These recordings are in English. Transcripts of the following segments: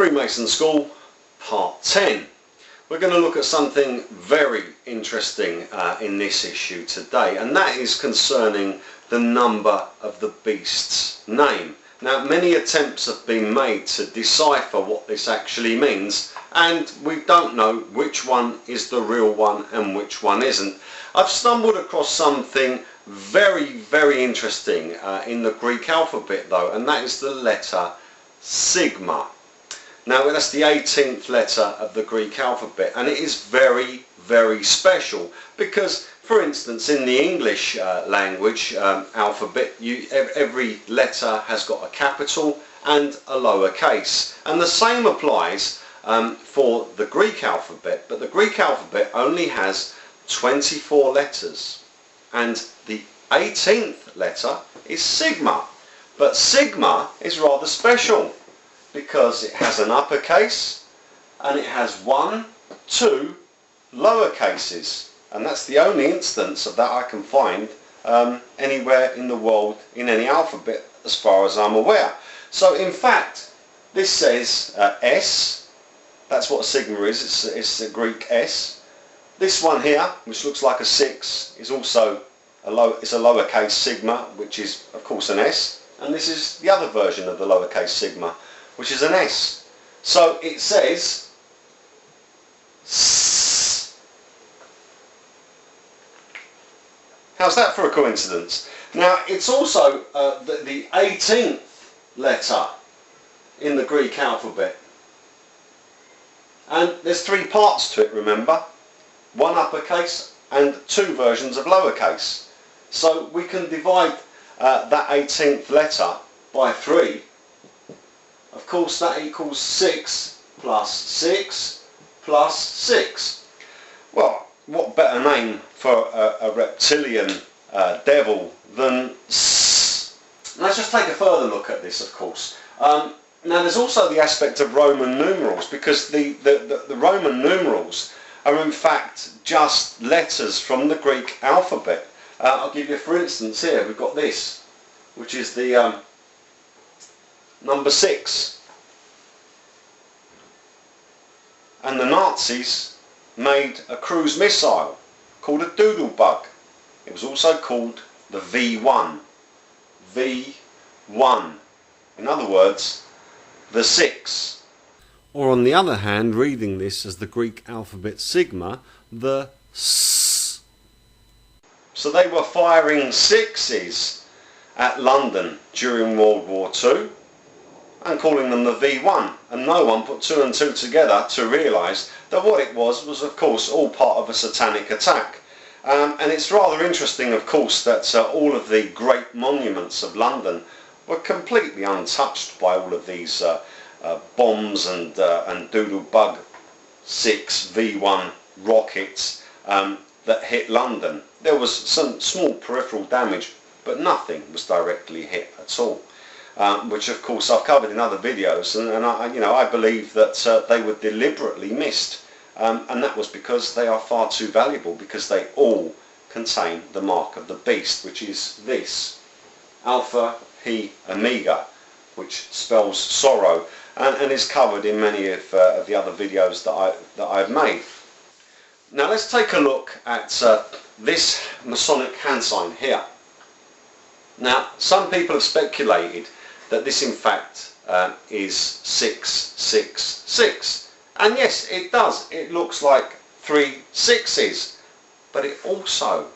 Freemason School, Part 10. We're going to look at something very interesting in this issue today, and that is concerning the number of the beast's name. Now, many attempts have been made to decipher what this actually means, and we don't know which one is the real one and which one isn't. I've stumbled across something very interesting in the Greek alphabet though, and that is the letter sigma. Now, that's the 18th letter of the Greek alphabet, and it is very special because, for instance, in the English language alphabet, every letter has got a capital and a lowercase, and the same applies for the Greek alphabet, but the Greek alphabet only has 24 letters, and the 18th letter is sigma. But sigma is rather special because it has an uppercase and it has 1, 2 lowercases, and that's the only instance of that I can find anywhere in the world in any alphabet as far as I'm aware. So in fact this says S, that's what a sigma is, it's a Greek S. This one here, which looks like a 6, is also it's a lowercase sigma, which is of course an S, and this is the other version of the lowercase sigma, which is an S. So it says S. How's that for a coincidence? Now, it's also the 18th letter in the Greek alphabet, and there's 3 parts to it, remember, 1 uppercase and 2 versions of lowercase. So we can divide that 18th letter by 3. Of course, that equals 6 plus 6 plus 6. Well, what better name for a reptilian devil than S? Let's just take a further look at this, of course. Now, there's also the aspect of Roman numerals, because the Roman numerals are in fact just letters from the Greek alphabet. I'll give you, for instance, here we've got this, which is the number 6. And the Nazis made a cruise missile called a doodle bug. It was also called the V1. V1. In other words, the 6. Or on the other hand, reading this as the Greek alphabet sigma, the S. So they were firing 6s at London during World War II and calling them the V1, and no one put 2 and 2 together to realise that what it was of course all part of a satanic attack. And it's rather interesting, of course, that all of the great monuments of London were completely untouched by all of these bombs and doodle bug 6 V1 rockets that hit London. There was some small peripheral damage, but nothing was directly hit at all. Which of course I've covered in other videos, and I believe that they were deliberately missed, and that was because they are far too valuable, because they all contain the mark of the beast, which is this, Alpha He Amiga, which spells sorrow, and is covered in many of the other videos that I've made. Now let's take a look at this Masonic hand sign here. Now, some people have speculated that this in fact is 666, and yes, it does. It looks like 3 6s, but it also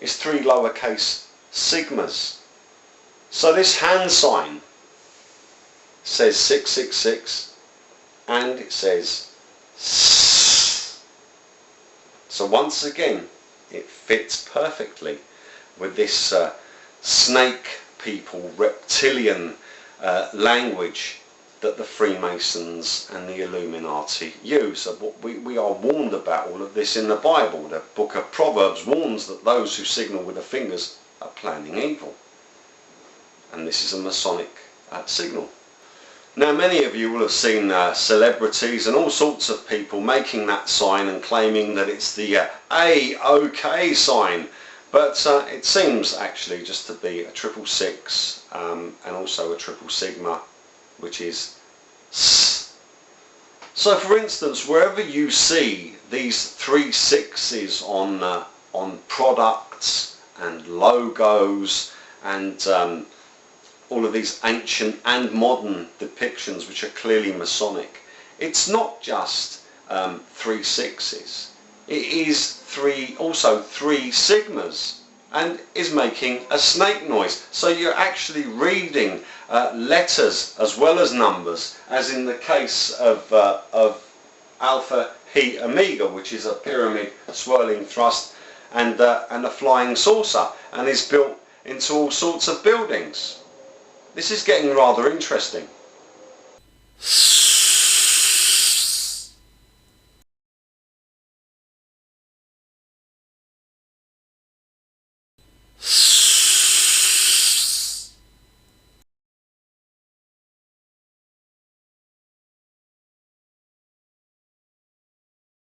is 3 lowercase sigmas. So this hand sign says 666 and it says S. So once again, it fits perfectly with this snake people, reptilian language that the Freemasons and the Illuminati use. We are warned about all of this in the Bible. The book of Proverbs warns that those who signal with their fingers are planning evil. And this is a Masonic signal. Now, many of you will have seen celebrities and all sorts of people making that sign and claiming that it's the A-OK sign, but it seems actually just to be a 666 and also a triple sigma which is S. So for instance, wherever you see these 3 6s on products and logos and all of these ancient and modern depictions which are clearly Masonic, it's not just 3 6s. It is also 3 sigmas, and is making a snake noise. So you're actually reading letters as well as numbers, as in the case of Alpha He Amiga, which is a pyramid swirling thrust and a flying saucer, and is built into all sorts of buildings. This is getting rather interesting.